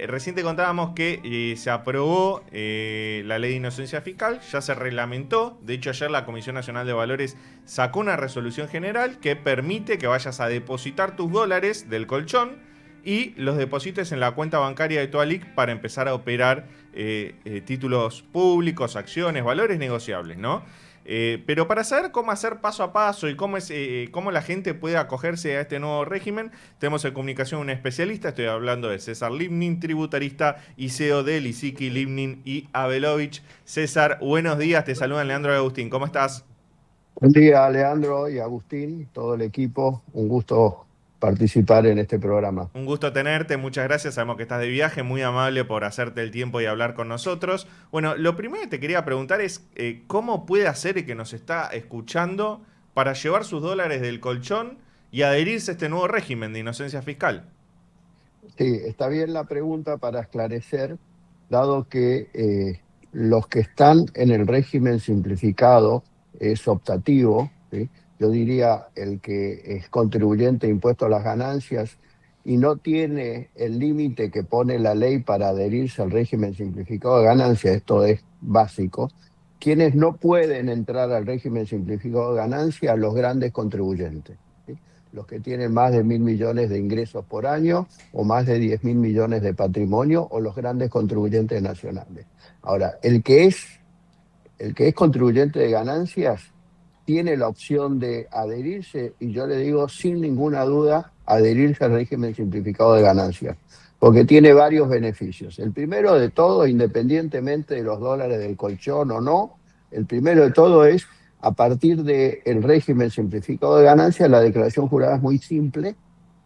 Recién te contábamos que se aprobó la ley de inocencia fiscal, ya se reglamentó. De hecho, ayer la Comisión Nacional de Valores sacó una resolución general que permite que vayas a depositar tus dólares del colchón y los deposites en la cuenta bancaria de tu ALIC para empezar a operar títulos públicos, acciones, valores negociables, ¿no? Pero para saber cómo hacer paso a paso y cómo la gente puede acogerse a este nuevo régimen, tenemos en comunicación un especialista. Estoy hablando de César Livnin, tributarista y CEO de Lisicki, Livnin y Abelovich. César, buenos días, te saludan Leandro y Agustín, ¿cómo estás? Buen día, Leandro y Agustín, todo el equipo. Un gusto participar en este programa. Un gusto tenerte, muchas gracias, sabemos que estás de viaje, muy amable por hacerte el tiempo y hablar con nosotros. Bueno, lo primero que te quería preguntar es cómo puede hacer el que nos está escuchando para llevar sus dólares del colchón y adherirse a este nuevo régimen de inocencia fiscal. Sí, está bien la pregunta para esclarecer, dado que los que están en el régimen simplificado es optativo, ¿sí? Yo diría el que es contribuyente de impuesto a las ganancias y no tiene el límite que pone la ley para adherirse al régimen simplificado de ganancias, esto es básico. Quienes no pueden entrar al régimen simplificado de ganancias, los grandes contribuyentes, ¿sí? Los que tienen más de 1.000 millones de ingresos por año o más de 10.000 millones de patrimonio o los grandes contribuyentes nacionales. Ahora, el que es contribuyente de ganancias tiene la opción de adherirse, y yo le digo sin ninguna duda, adherirse al régimen simplificado de ganancias, porque tiene varios beneficios. El primero de todo, independientemente de los dólares del colchón o no, el primero de todo es, a partir del régimen simplificado de ganancias, la declaración jurada es muy simple,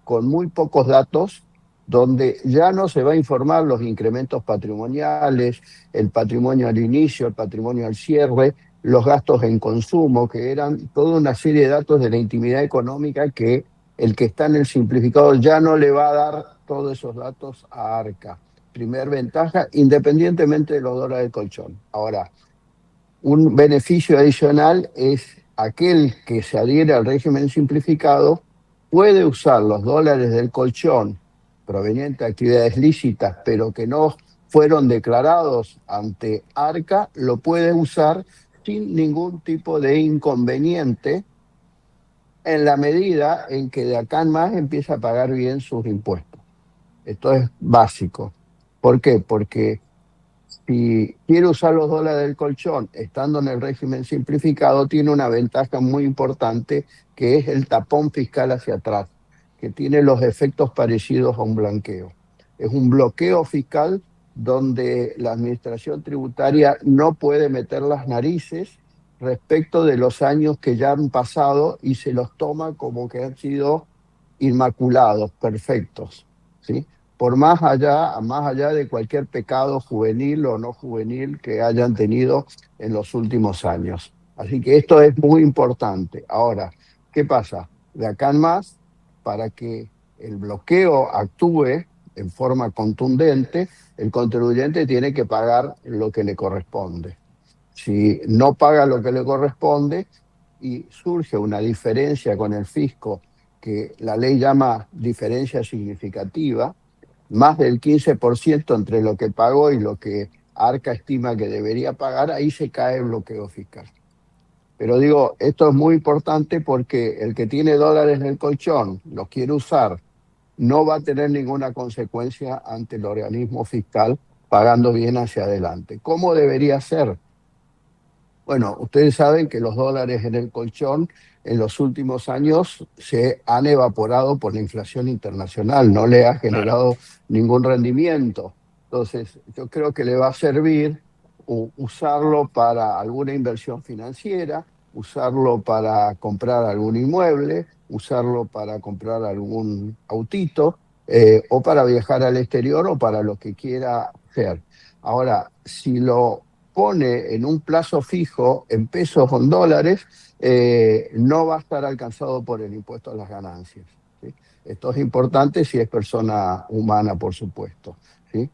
con muy pocos datos, donde ya no se va a informar los incrementos patrimoniales, el patrimonio al inicio, el patrimonio al cierre, los gastos en consumo, que eran toda una serie de datos de la intimidad económica que el que está en el simplificado ya no le va a dar todos esos datos a Arca. Primer ventaja, independientemente de los dólares del colchón. Ahora, un beneficio adicional es aquel que se adhiere al régimen simplificado puede usar los dólares del colchón provenientes de actividades lícitas, pero que no fueron declarados ante Arca, lo puede usar sin ningún tipo de inconveniente en la medida en que de acá en más empieza a pagar bien sus impuestos. Esto es básico. ¿Por qué? Porque si quiere usar los dólares del colchón estando en el régimen simplificado, tiene una ventaja muy importante, que es el tapón fiscal hacia atrás, que tiene los efectos parecidos a un blanqueo. Es un bloqueo fiscal donde la administración tributaria no puede meter las narices respecto de los años que ya han pasado y se los toma como que han sido inmaculados, perfectos, ¿sí? Más allá de cualquier pecado juvenil o no juvenil que hayan tenido en los últimos años. Así que esto es muy importante. Ahora, ¿qué pasa? De acá en más, para que el bloqueo actúe en forma contundente, el contribuyente tiene que pagar lo que le corresponde. Si no paga lo que le corresponde y surge una diferencia con el fisco que la ley llama diferencia significativa, más del 15% entre lo que pagó y lo que Arca estima que debería pagar, ahí se cae el bloqueo fiscal. Pero digo, esto es muy importante porque el que tiene dólares en el colchón, los quiere usar, no va a tener ninguna consecuencia ante el organismo fiscal pagando bien hacia adelante. ¿Cómo debería ser? Bueno, ustedes saben que los dólares en el colchón en los últimos años se han evaporado por la inflación internacional, no le ha Claro. generado ningún rendimiento. Entonces, yo creo que le va a servir usarlo para alguna inversión financiera, usarlo para comprar algún inmueble, usarlo para comprar algún autito, o para viajar al exterior o para lo que quiera hacer. Ahora, si lo pone en un plazo fijo en pesos o en dólares, no va a estar alcanzado por el impuesto a las ganancias, ¿sí? Esto es importante si es persona humana, por supuesto, ¿sí?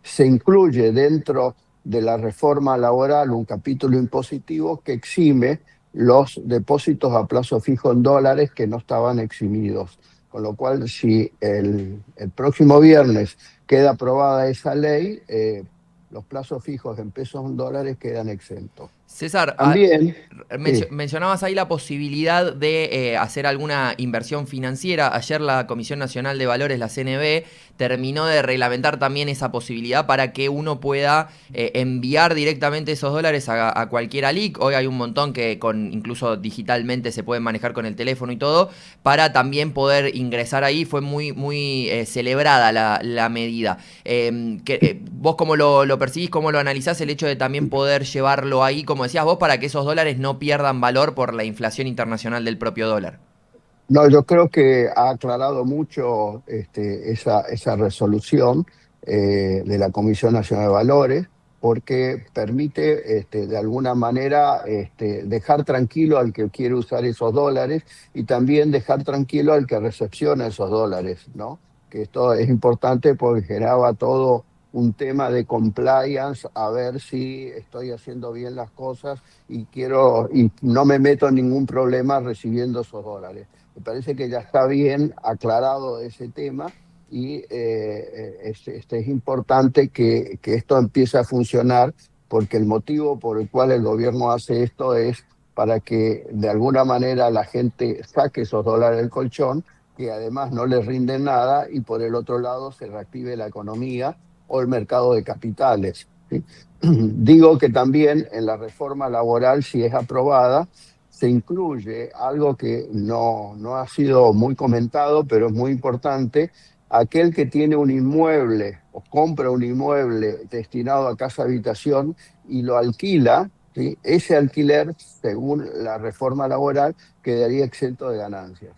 Se incluye dentro de la reforma laboral un capítulo impositivo que exime los depósitos a plazo fijo en dólares que no estaban eximidos Con lo cual, si el próximo viernes queda aprobada esa ley, los plazos fijos en pesos en dólares quedan exentos. César, También, sí, mencionabas ahí la posibilidad de hacer alguna inversión financiera. Ayer la Comisión Nacional de Valores, la CNV, terminó de reglamentar también esa posibilidad para que uno pueda enviar directamente esos dólares a cualquier ALIC. Hoy hay un montón que incluso digitalmente se pueden manejar con el teléfono y todo, para también poder ingresar ahí. Fue muy celebrada la medida. ¿Vos cómo lo percibís, cómo lo analizás el hecho de también poder llevarlo ahí, como decías vos, para que esos dólares no pierdan valor por la inflación internacional del propio dólar? no, yo creo que ha aclarado mucho esa resolución de la Comisión Nacional de Valores, porque permite de alguna manera dejar tranquilo al que quiere usar esos dólares y también dejar tranquilo al que recepciona esos dólares, ¿no? Que esto es importante porque generaba todo un tema de compliance, a ver si estoy haciendo bien las cosas y no me meto en ningún problema recibiendo esos dólares. Me parece que ya está bien aclarado ese tema y es importante que esto empiece a funcionar, porque el motivo por el cual el gobierno hace esto es para que de alguna manera la gente saque esos dólares del colchón, que además no les rinden nada, y por el otro lado se reactive la economía o el mercado de capitales, ¿sí? Digo que también en la reforma laboral, si es aprobada, se incluye algo que no ha sido muy comentado, pero es muy importante: aquel que tiene un inmueble o compra un inmueble destinado a casa habitación y lo alquila, ¿sí? Ese alquiler, según la reforma laboral, quedaría exento de ganancias.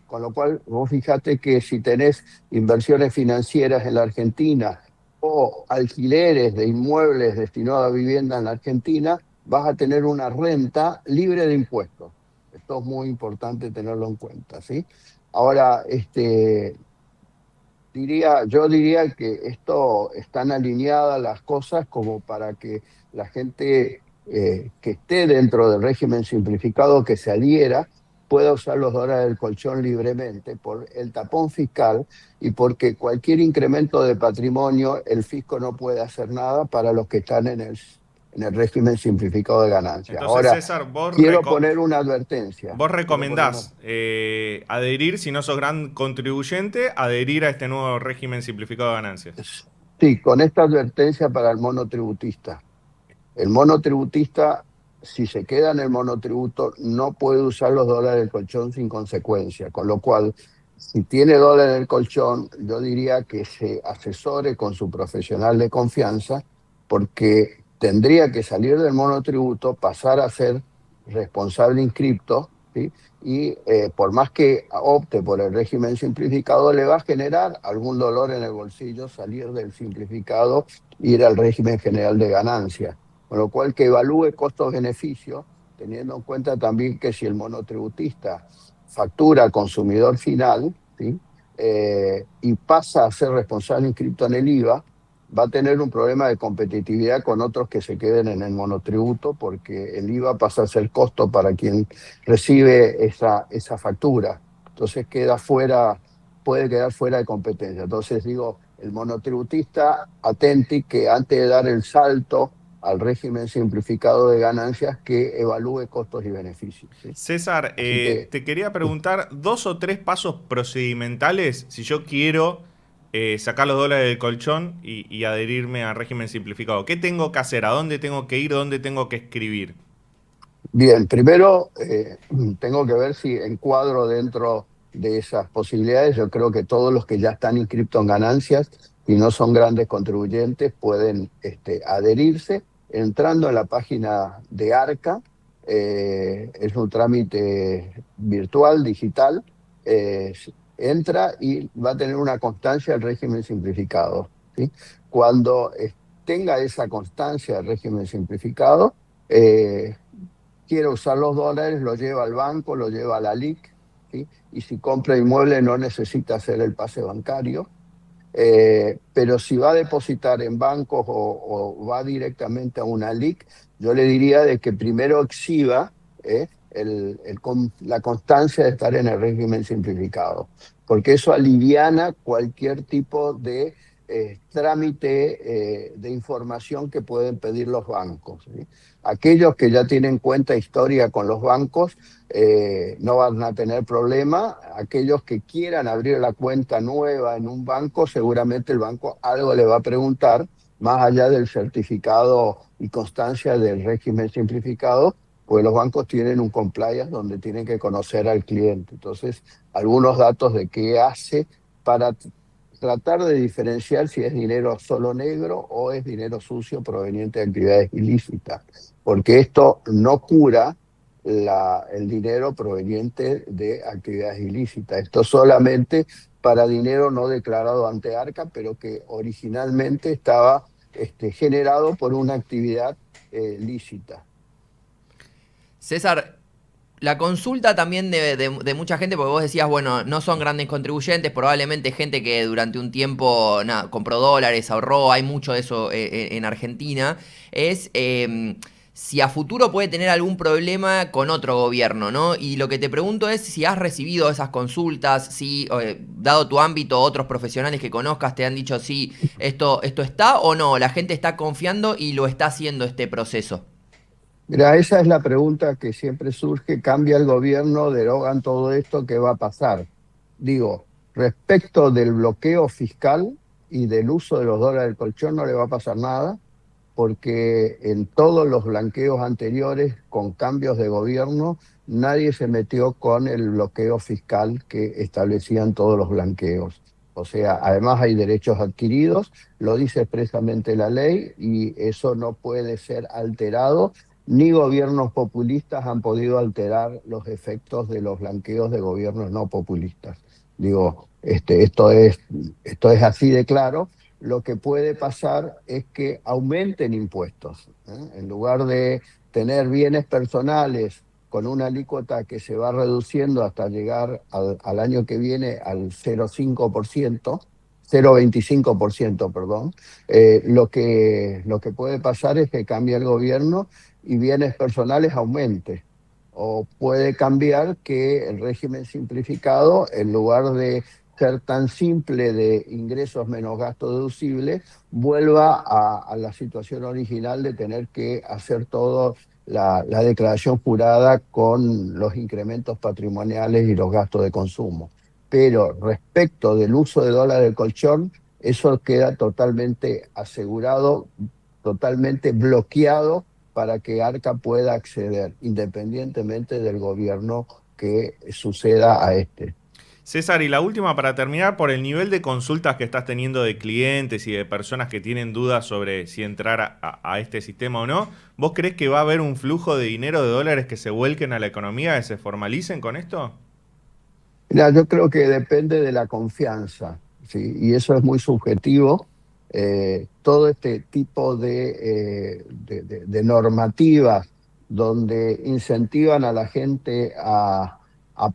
Con lo cual, vos fijate que si tenés inversiones financieras en la Argentina o alquileres de inmuebles destinados a vivienda en la Argentina, vas a tener una renta libre de impuestos. Esto es muy importante tenerlo en cuenta, ¿sí? Ahora, yo diría que esto están alineadas las cosas como para que la gente que esté dentro del régimen simplificado, que se adhiera, pueda usar los dólares del colchón libremente por el tapón fiscal y porque cualquier incremento de patrimonio el fisco no puede hacer nada para los que están en el régimen simplificado de ganancias. Entonces, Ahora, César, quiero poner una advertencia. vos recomendás adherir, si no sos gran contribuyente, adherir a este nuevo régimen simplificado de ganancias. Sí, con esta advertencia para el monotributista. El monotributista, si se queda en el monotributo, no puede usar los dólares del colchón sin consecuencia. Con lo cual, si tiene dólares del colchón, yo diría que se asesore con su profesional de confianza, porque tendría que salir del monotributo, pasar a ser responsable inscripto, ¿sí? Y por más que opte por el régimen simplificado, le va a generar algún dolor en el bolsillo salir del simplificado e ir al régimen general de ganancias. Con lo cual, que evalúe costos-beneficios, teniendo en cuenta también que si el monotributista factura al consumidor final, ¿sí? Y pasa a ser responsable inscrito en el IVA, va a tener un problema de competitividad con otros que se queden en el monotributo, porque el IVA pasa a ser costo para quien recibe esa factura. Entonces puede quedar fuera de competencia. Entonces digo, el monotributista, atenti que antes de dar el salto al régimen simplificado de ganancias, que evalúe costos y beneficios, ¿sí? César, Así que te quería preguntar 2 o 3 pasos procedimentales si yo quiero sacar los dólares del colchón y adherirme al régimen simplificado. ¿Qué tengo que hacer? ¿A dónde tengo que ir? ¿Dónde tengo que escribir? bien, primero tengo que ver si encuadro dentro de esas posibilidades. Yo creo que todos los que ya están inscritos en ganancias y no son grandes contribuyentes pueden adherirse entrando en la página de ARCA. Es un trámite virtual, digital. eh, Entra y va a tener una constancia del régimen simplificado, ¿sí? Cuando tenga esa constancia del régimen simplificado, eh, quiere usar los dólares, lo lleva al banco, lo lleva a la LIC, ¿sí? Y si compra inmueble no necesita hacer el pase bancario. Pero si va a depositar en bancos o va directamente a una LIC, yo le diría de que primero exhiba la constancia de estar en el régimen simplificado, porque eso aliviana cualquier tipo de trámite de información que pueden pedir los bancos, ¿sí? Aquellos que ya tienen cuenta historia con los bancos no van a tener problema. Aquellos que quieran abrir la cuenta nueva en un banco, seguramente el banco algo le va a preguntar, más allá del certificado y constancia del régimen simplificado, pues los bancos tienen un compliance donde tienen que conocer al cliente. Entonces, algunos datos de qué hace para tratar de diferenciar si es dinero solo negro o es dinero sucio proveniente de actividades ilícitas, porque esto no cura el dinero proveniente de actividades ilícitas. Esto solamente para dinero no declarado ante ARCA, pero que originalmente estaba generado por una actividad lícita. César, la consulta también de mucha gente, porque vos decías, bueno, no son grandes contribuyentes, probablemente gente que durante un tiempo compró dólares, ahorró, hay mucho de eso en Argentina, es si a futuro puede tener algún problema con otro gobierno, ¿no? Y lo que te pregunto es si has recibido esas consultas, si, dado tu ámbito, otros profesionales que conozcas te han dicho, sí, esto está o no, la gente está confiando y lo está haciendo este proceso. Mira, esa es la pregunta que siempre surge: cambia el gobierno, derogan todo esto, ¿qué va a pasar? Digo, respecto del bloqueo fiscal y del uso de los dólares del colchón no le va a pasar nada, porque en todos los blanqueos anteriores, con cambios de gobierno, nadie se metió con el bloqueo fiscal que establecían todos los blanqueos. O sea, además hay derechos adquiridos, lo dice expresamente la ley, y eso no puede ser alterado, ni gobiernos populistas han podido alterar los efectos de los blanqueos de gobiernos no populistas. Digo, esto es así de claro. Lo que puede pasar es que aumenten impuestos, ¿eh? En lugar de tener bienes personales con una alícuota que se va reduciendo hasta llegar al año que viene al 0,5%, 0,25%, perdón, lo que puede pasar es que cambie el gobierno y bienes personales aumente. O puede cambiar que el régimen simplificado, en lugar de ser tan simple de ingresos menos gasto deducible, vuelva a la situación original de tener que hacer todo la declaración jurada con los incrementos patrimoniales y los gastos de consumo. Pero respecto del uso de dólar del colchón, eso queda totalmente asegurado, totalmente bloqueado para que ARCA pueda acceder, independientemente del gobierno que suceda a este. César, y la última para terminar, por el nivel de consultas que estás teniendo de clientes y de personas que tienen dudas sobre si entrar a este sistema o no, ¿vos creés que va a haber un flujo de dinero, de dólares que se vuelquen a la economía, que se formalicen con esto? Mira, yo creo que depende de la confianza, ¿sí? Y eso es muy subjetivo. Todo este tipo de normativas donde incentivan a la gente a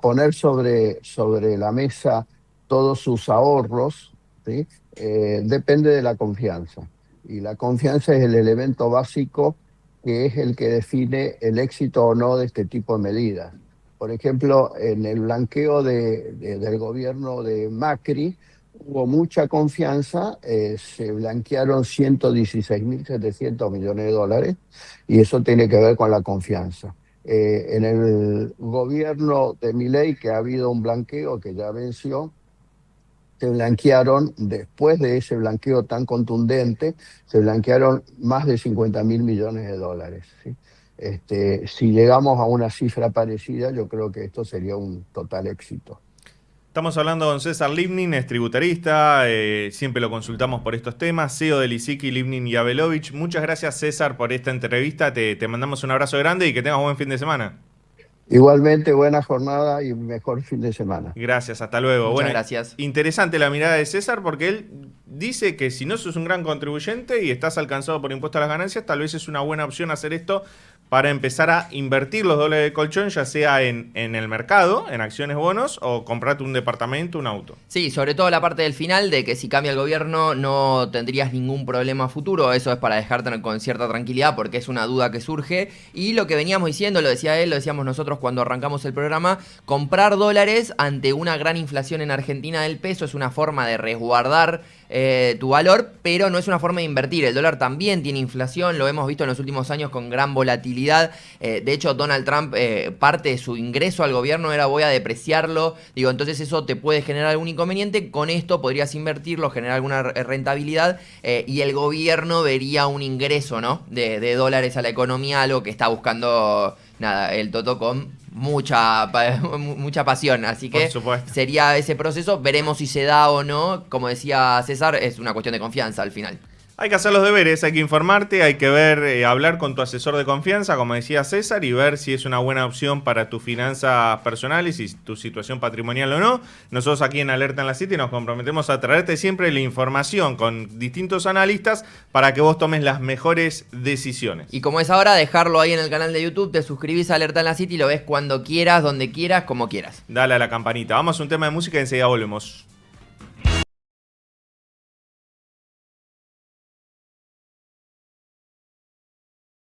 poner sobre la mesa todos sus ahorros, ¿sí? Depende de la confianza. Y la confianza es el elemento básico que es el que define el éxito o no de este tipo de medidas. Por ejemplo, en el blanqueo del gobierno de Macri hubo mucha confianza, se blanquearon 116.700 millones de dólares, y eso tiene que ver con la confianza. En el gobierno de Milei, que ha habido un blanqueo que ya venció, se blanquearon, después de ese blanqueo tan contundente, se blanquearon más de 50.000 millones de dólares, ¿sí? Si llegamos a una cifra parecida, yo creo que esto sería un total éxito. Estamos hablando con César Livnin, es tributarista, siempre lo consultamos por estos temas, CEO de Lisicki, Livnin y Abelovich. Muchas gracias, César, por esta entrevista, te mandamos un abrazo grande y que tengas buen fin de semana. Igualmente, buena jornada y mejor fin de semana. Gracias, hasta luego. Muchas Bueno, gracias. interesante la mirada de César, porque él dice que si no sos un gran contribuyente y estás alcanzado por impuesto a las ganancias, tal vez es una buena opción hacer esto para empezar a invertir los dólares de colchón, ya sea en el mercado, en acciones, bonos, o comprarte un departamento, un auto. Sí, sobre todo la parte del final de que si cambia el gobierno no tendrías ningún problema futuro. Eso es para dejarte con cierta tranquilidad porque es una duda que surge. Y lo que veníamos diciendo, lo decía él, lo decíamos nosotros cuando arrancamos el programa, comprar dólares ante una gran inflación en Argentina del peso es una forma de resguardar tu valor, pero no es una forma de invertir. El dólar también tiene inflación, lo hemos visto en los últimos años con gran volatilidad. De hecho, Donald Trump, parte de su ingreso al gobierno era voy a depreciarlo. Digo, entonces eso te puede generar algún inconveniente. Con esto podrías invertirlo, generar alguna rentabilidad y el gobierno vería un ingreso, ¿no? de dólares a la economía, algo que está buscando el Toto con mucha pasión, así que sería ese proceso, veremos si se da o no, como decía César, es una cuestión de confianza al final. Hay que hacer los deberes, hay que informarte, hay que ver, hablar con tu asesor de confianza, como decía César, y ver si es una buena opción para tus finanzas personales y tu situación patrimonial o no. Nosotros aquí en Alerta en la City nos comprometemos a traerte siempre la información con distintos analistas para que vos tomes las mejores decisiones. Y como es ahora, dejarlo ahí en el canal de YouTube, te suscribís a Alerta en la City y lo ves cuando quieras, donde quieras, como quieras. Dale a la campanita. Vamos a un tema de música y enseguida volvemos.